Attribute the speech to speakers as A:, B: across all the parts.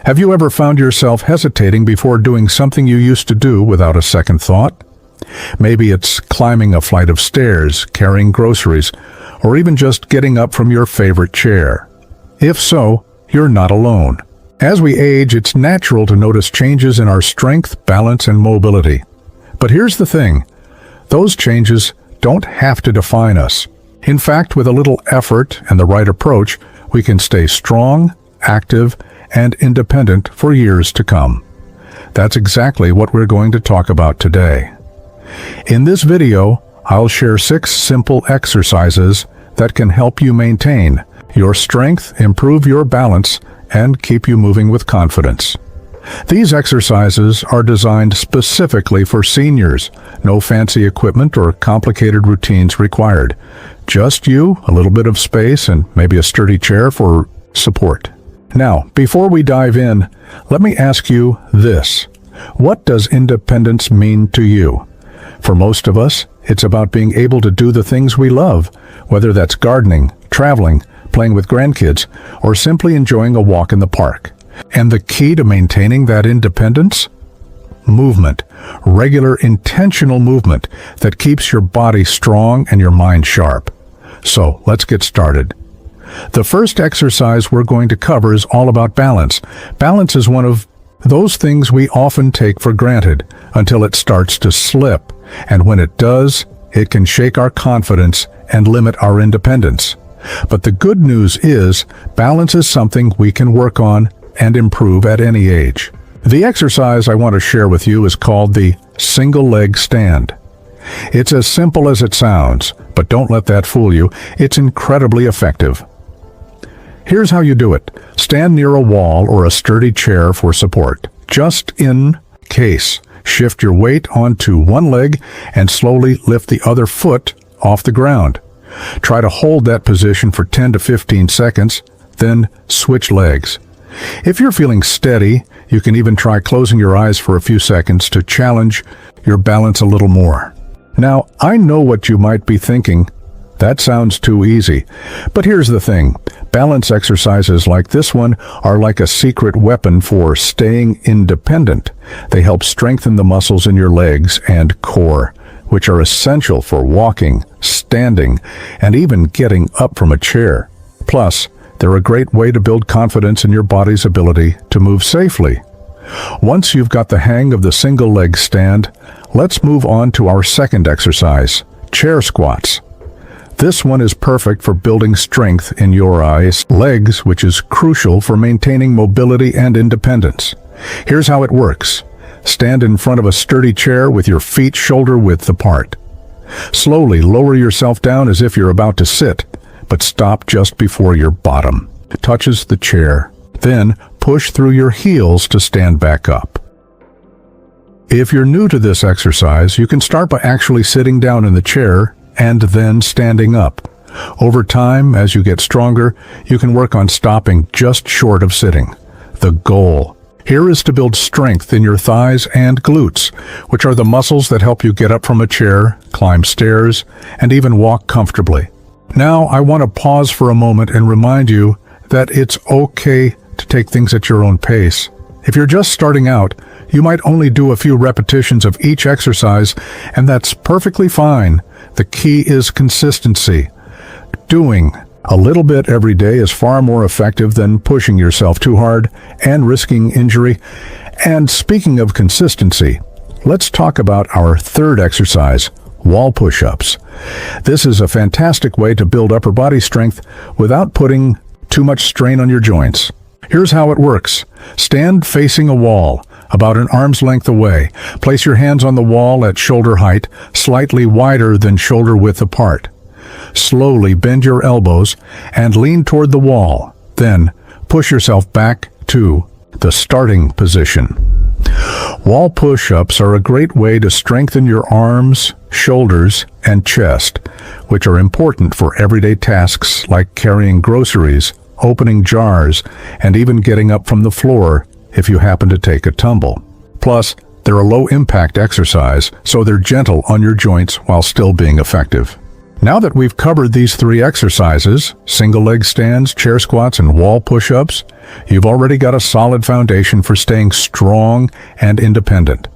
A: Have you ever found yourself hesitating before doing something you used to do without a second thought? Maybe it's climbing a flight of stairs, carrying groceries, or even just getting up from your favorite chair. If so, you're not alone. As we age, it's natural to notice changes in our strength, balance, and mobility. But here's the thing, those changes don't have to define us. In fact, with a little effort and the right approach, we can stay strong, active, and independent for years to come. That's exactly what we're going to talk about today. In this video, I'll share 6 simple exercises that can help you maintain your strength, improve your balance, and keep you moving with confidence. These exercises are designed specifically for seniors. No fancy equipment or complicated routines required. Just you, a little bit of space, and maybe a sturdy chair for support. Now, before we dive in, let me ask you this. What does independence mean to you? For most of us, it's about being able to do the things we love, whether that's gardening, traveling, playing with grandkids, or simply enjoying a walk in the park. And the key to maintaining that independence? Movement. Regular, intentional movement that keeps your body strong and your mind sharp. So, let's get started. The first exercise we're going to cover is all about balance. Balance is one of those things we often take for granted until it starts to slip. And when it does, it can shake our confidence and limit our independence. But the good news is, balance is something we can work on and improve at any age. The exercise I want to share with you is called the single leg stand. It's as simple as it sounds, but don't let that fool you. It's incredibly effective. Here's how you do it. Stand near a wall or a sturdy chair for support. Just in case, shift your weight onto one leg and slowly lift the other foot off the ground. Try to hold that position for 10 to 15 seconds, then switch legs. If you're feeling steady, you can even try closing your eyes for a few seconds to challenge your balance a little more. Now, I know what you might be thinking. That sounds too easy. But here's the thing. Balance exercises like this one are like a secret weapon for staying independent. They help strengthen the muscles in your legs and core, which are essential for walking, standing, and even getting up from a chair. Plus, they're a great way to build confidence in your body's ability to move safely. Once you've got the hang of the single leg stand, let's move on to our second exercise, chair squats. This one is perfect for building strength in your legs, which is crucial for maintaining mobility and independence. Here's how it works. Stand in front of a sturdy chair with your feet shoulder width apart. Slowly lower yourself down as if you're about to sit, but stop just before your bottom touches the chair. Then push through your heels to stand back up. If you're new to this exercise, you can start by actually sitting down in the chair and then standing up. Over time, as you get stronger, you can work on stopping just short of sitting. The goal here is to build strength in your thighs and glutes, which are the muscles that help you get up from a chair, climb stairs, and even walk comfortably. Now, I want to pause for a moment and remind you that it's okay to take things at your own pace. If you're just starting out, you might only do a few repetitions of each exercise, and that's perfectly fine. The key is consistency. Doing a little bit every day is far more effective than pushing yourself too hard and risking injury. And speaking of consistency, let's talk about our third exercise, wall push-ups. This is a fantastic way to build upper body strength without putting too much strain on your joints. Here's how it works. Stand facing a wall, about an arm's length away. Place your hands on the wall at shoulder height, slightly wider than shoulder width apart. Slowly bend your elbows and lean toward the wall. Then push yourself back to the starting position. Wall push-ups are a great way to strengthen your arms, shoulders, and chest, which are important for everyday tasks like carrying groceries, opening jars, and even getting up from the floor if you happen to take a tumble. Plus, they're a low-impact exercise, so they're gentle on your joints while still being effective. Now that we've covered these 3 exercises, single leg stands, chair squats, and wall push-ups, you've already got a solid foundation for staying strong and independent.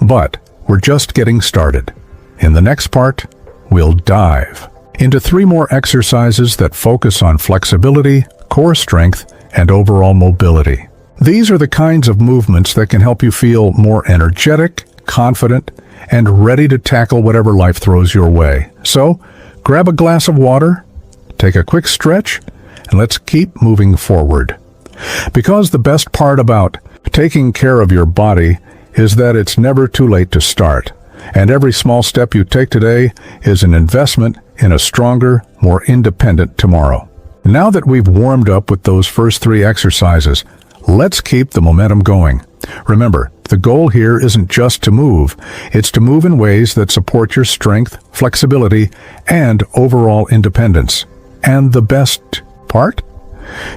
A: But we're just getting started. In the next part, we'll dive into 3 more exercises that focus on flexibility, core strength, and overall mobility. These are the kinds of movements that can help you feel more energetic, confident, and ready to tackle whatever life throws your way. So, grab a glass of water, take a quick stretch, and let's keep moving forward. Because the best part about taking care of your body is that it's never too late to start, and every small step you take today is an investment in a stronger, more independent tomorrow. Now that we've warmed up with those first 3 exercises, let's keep the momentum going. Remember, the goal here isn't just to move, it's to move in ways that support your strength, flexibility, and overall independence. And the best part?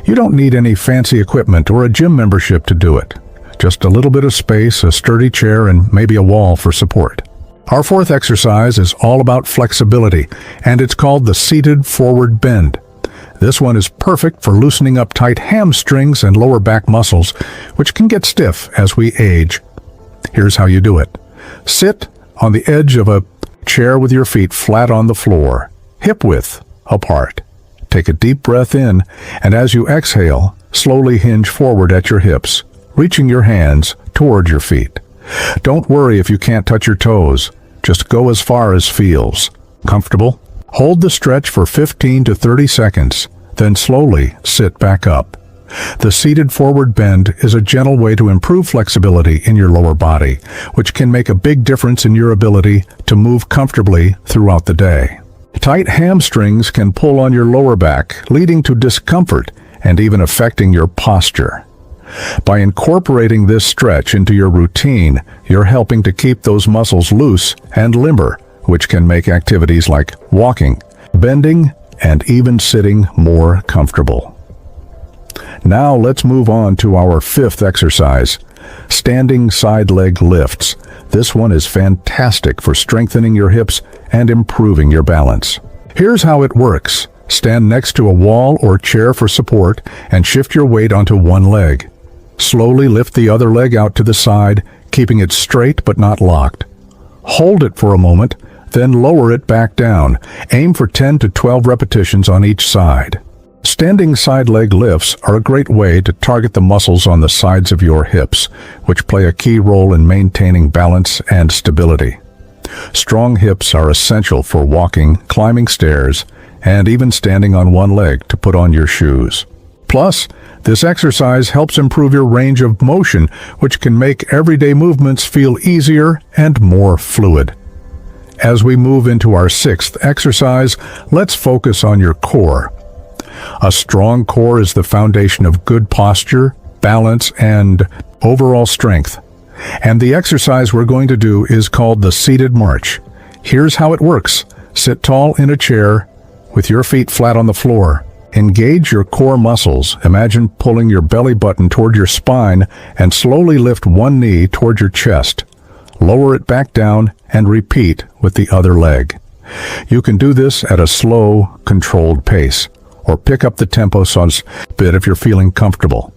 A: You don't need any fancy equipment or a gym membership to do it. Just a little bit of space, a sturdy chair, and maybe a wall for support. Our 4th exercise is all about flexibility, and it's called the seated forward bend. This one is perfect for loosening up tight hamstrings and lower back muscles, which can get stiff as we age. Here's how you do it. Sit on the edge of a chair with your feet flat on the floor, hip-width apart. Take a deep breath in, and as you exhale, slowly hinge forward at your hips, reaching your hands toward your feet. Don't worry if you can't touch your toes. Just go as far as feels comfortable. Hold the stretch for 15 to 30 seconds, then slowly sit back up. The seated forward bend is a gentle way to improve flexibility in your lower body, which can make a big difference in your ability to move comfortably throughout the day. Tight hamstrings can pull on your lower back, leading to discomfort and even affecting your posture. By incorporating this stretch into your routine, you're helping to keep those muscles loose and limber, which can make activities like walking, bending, and even sitting more comfortable. Now let's move on to our 5th exercise, standing side leg lifts. This one is fantastic for strengthening your hips and improving your balance. Here's how it works. Stand next to a wall or chair for support and shift your weight onto one leg. Slowly lift the other leg out to the side, keeping it straight but not locked. Hold it for a moment, then lower it back down. Aim for 10 to 12 repetitions on each side. Standing side leg lifts are a great way to target the muscles on the sides of your hips, which play a key role in maintaining balance and stability. Strong hips are essential for walking, climbing stairs, and even standing on one leg to put on your shoes. Plus, this exercise helps improve your range of motion, which can make everyday movements feel easier and more fluid. As we move into our 6th exercise, let's focus on your core. A strong core is the foundation of good posture, balance, and overall strength. And the exercise we're going to do is called the seated march. Here's how it works. Sit tall in a chair with your feet flat on the floor. Engage your core muscles. Imagine pulling your belly button toward your spine and slowly lift one knee toward your chest. Lower it back down and repeat with the other leg. You can do this at a slow, controlled pace, or pick up the tempo a bit if you're feeling comfortable.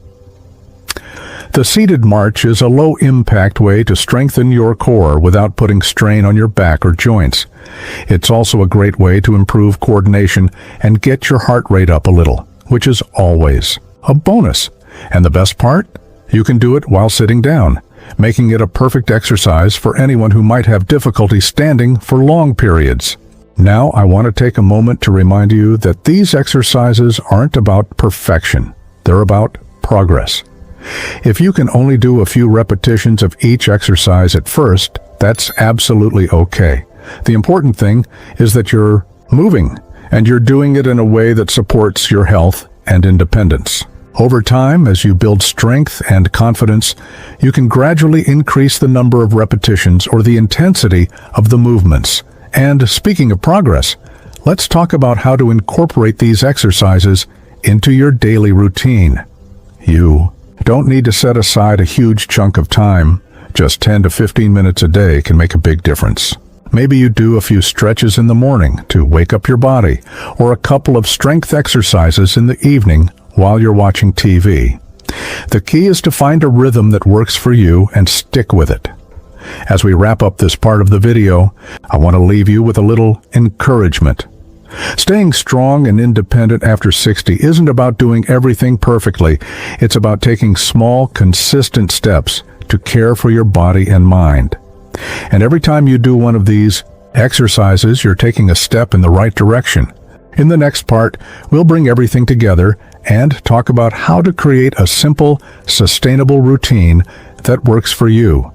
A: The seated march is a low-impact way to strengthen your core without putting strain on your back or joints. It's also a great way to improve coordination and get your heart rate up a little, which is always a bonus. And the best part? You can do it while sitting down, making it a perfect exercise for anyone who might have difficulty standing for long periods. Now, I want to take a moment to remind you that these exercises aren't about perfection. They're about progress. If you can only do a few repetitions of each exercise at first, that's absolutely okay. The important thing is that you're moving, and you're doing it in a way that supports your health and independence. Over time, as you build strength and confidence, you can gradually increase the number of repetitions or the intensity of the movements. And speaking of progress, let's talk about how to incorporate these exercises into your daily routine. You don't need to set aside a huge chunk of time. Just 10 to 15 minutes a day can make a big difference. Maybe you do a few stretches in the morning to wake up your body, or a couple of strength exercises in the evening while you're watching TV. The key is to find a rhythm that works for you and stick with it. As we wrap up this part of the video, I want to leave you with a little encouragement. Staying strong and independent after 60 isn't about doing everything perfectly. It's about taking small, consistent steps to care for your body and mind. And every time you do one of these exercises, you're taking a step in the right direction. In the next part, we'll bring everything together and talk about how to create a simple, sustainable routine that works for you.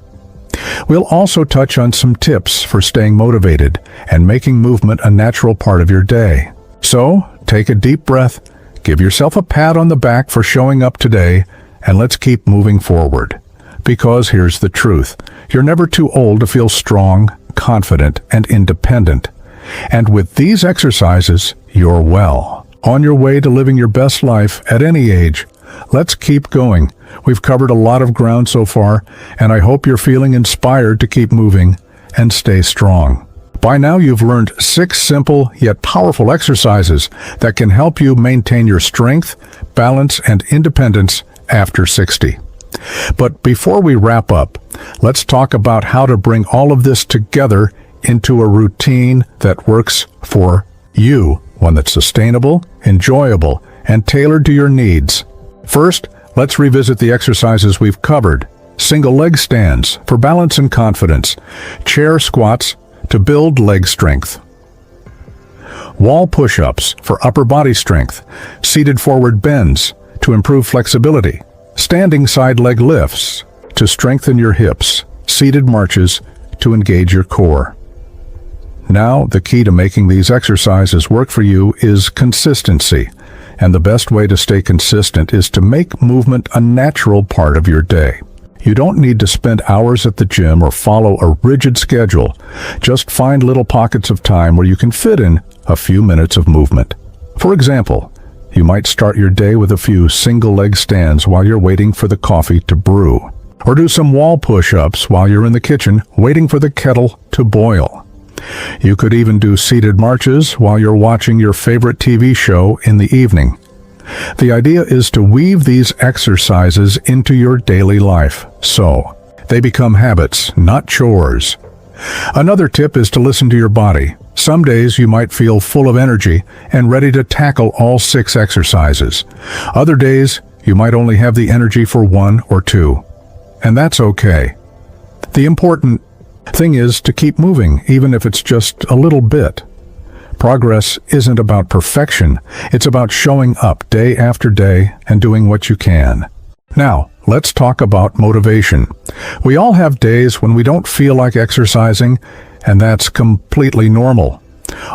A: We'll also touch on some tips for staying motivated and making movement a natural part of your day. So, take a deep breath, give yourself a pat on the back for showing up today, and let's keep moving forward. Because here's the truth. You're never too old to feel strong, confident, and independent. And with these exercises, you're well on your way to living your best life at any age. Let's keep going. We've covered a lot of ground so far, and I hope you're feeling inspired to keep moving and stay strong. By now, you've learned 6 simple yet powerful exercises that can help you maintain your strength, balance, and independence after 60. But before we wrap up, let's talk about how to bring all of this together into a routine that works for you, one that's sustainable, enjoyable, and tailored to your needs. First, let's revisit the exercises we've covered. Single leg stands for balance and confidence. Chair squats to build leg strength. Wall push-ups for upper body strength. Seated forward bends to improve flexibility. Standing side leg lifts to strengthen your hips. Seated marches to engage your core. Now, the key to making these exercises work for you is consistency. And the best way to stay consistent is to make movement a natural part of your day. You don't need to spend hours at the gym or follow a rigid schedule. Just find little pockets of time where you can fit in a few minutes of movement. For example, you might start your day with a few single leg stands while you're waiting for the coffee to brew. Or do some wall push-ups while you're in the kitchen waiting for the kettle to boil. You could even do seated marches while you're watching your favorite TV show in the evening. The idea is to weave these exercises into your daily life, so they become habits, not chores. Another tip is to listen to your body. Some days you might feel full of energy and ready to tackle all 6 exercises. Other days you might only have the energy for 1 or 2. And that's okay. The important thing is to keep moving, even if it's just a little bit. Progress isn't about perfection. It's about showing up day after day and doing what you can. Now, let's talk about motivation. We all have days when we don't feel like exercising, and that's completely normal.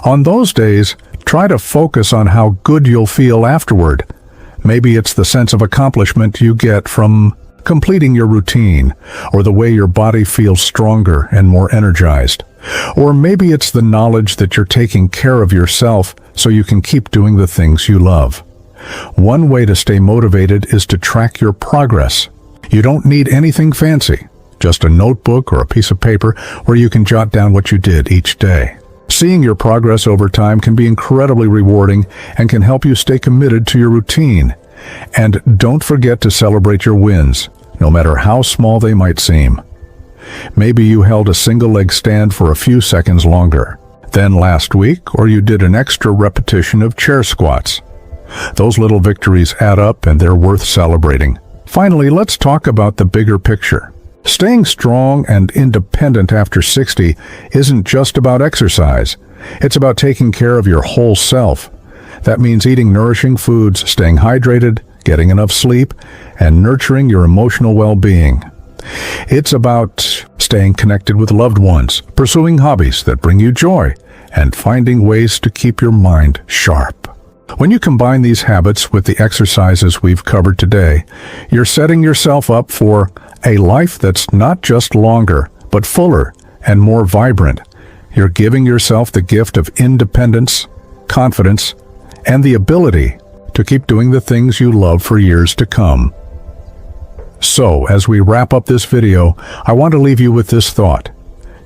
A: On those days, try to focus on how good you'll feel afterward. Maybe it's the sense of accomplishment you get from completing your routine, or the way your body feels stronger and more energized. Or maybe it's the knowledge that you're taking care of yourself so you can keep doing the things you love. One way to stay motivated is to track your progress. You don't need anything fancy, just a notebook or a piece of paper where you can jot down what you did each day. Seeing your progress over time can be incredibly rewarding and can help you stay committed to your routine. And don't forget to celebrate your wins, no matter how small they might seem. Maybe you held a single leg stand for a few seconds longer than last week, or you did an extra repetition of chair squats. Those little victories add up and they're worth celebrating. Finally, let's talk about the bigger picture. Staying strong and independent after 60 isn't just about exercise. It's about taking care of your whole self. That means eating nourishing foods, staying hydrated, getting enough sleep, and nurturing your emotional well-being. It's about staying connected with loved ones, pursuing hobbies that bring you joy, and finding ways to keep your mind sharp. When you combine these habits with the exercises we've covered today, you're setting yourself up for a life that's not just longer, but fuller and more vibrant. You're giving yourself the gift of independence, confidence, and the ability to keep doing the things you love for years to come. So, as we wrap up this video, I want to leave you with this thought.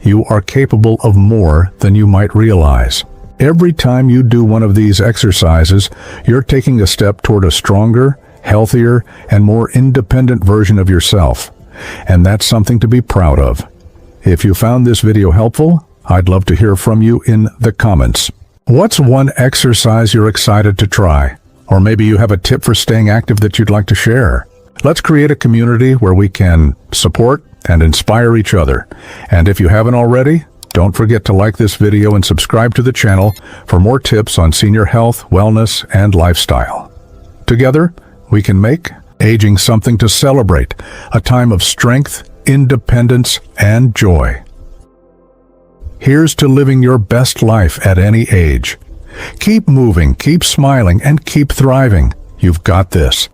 A: you are capable of more than you might realize. Every time you do one of these exercises, you're taking a step toward a stronger, healthier, and more independent version of yourself. And that's something to be proud of. If you found this video helpful, I'd love to hear from you in the comments. What's one exercise you're excited to try? Or maybe you have a tip for staying active that you'd like to share. Let's create a community where we can support and inspire each other. And if you haven't already, don't forget to like this video and subscribe to the channel for more tips on senior health, wellness, and lifestyle. Together, we can make aging something to celebrate, a time of strength, independence, and joy. Here's to living your best life at any age. Keep moving, keep smiling, and keep thriving. You've got this.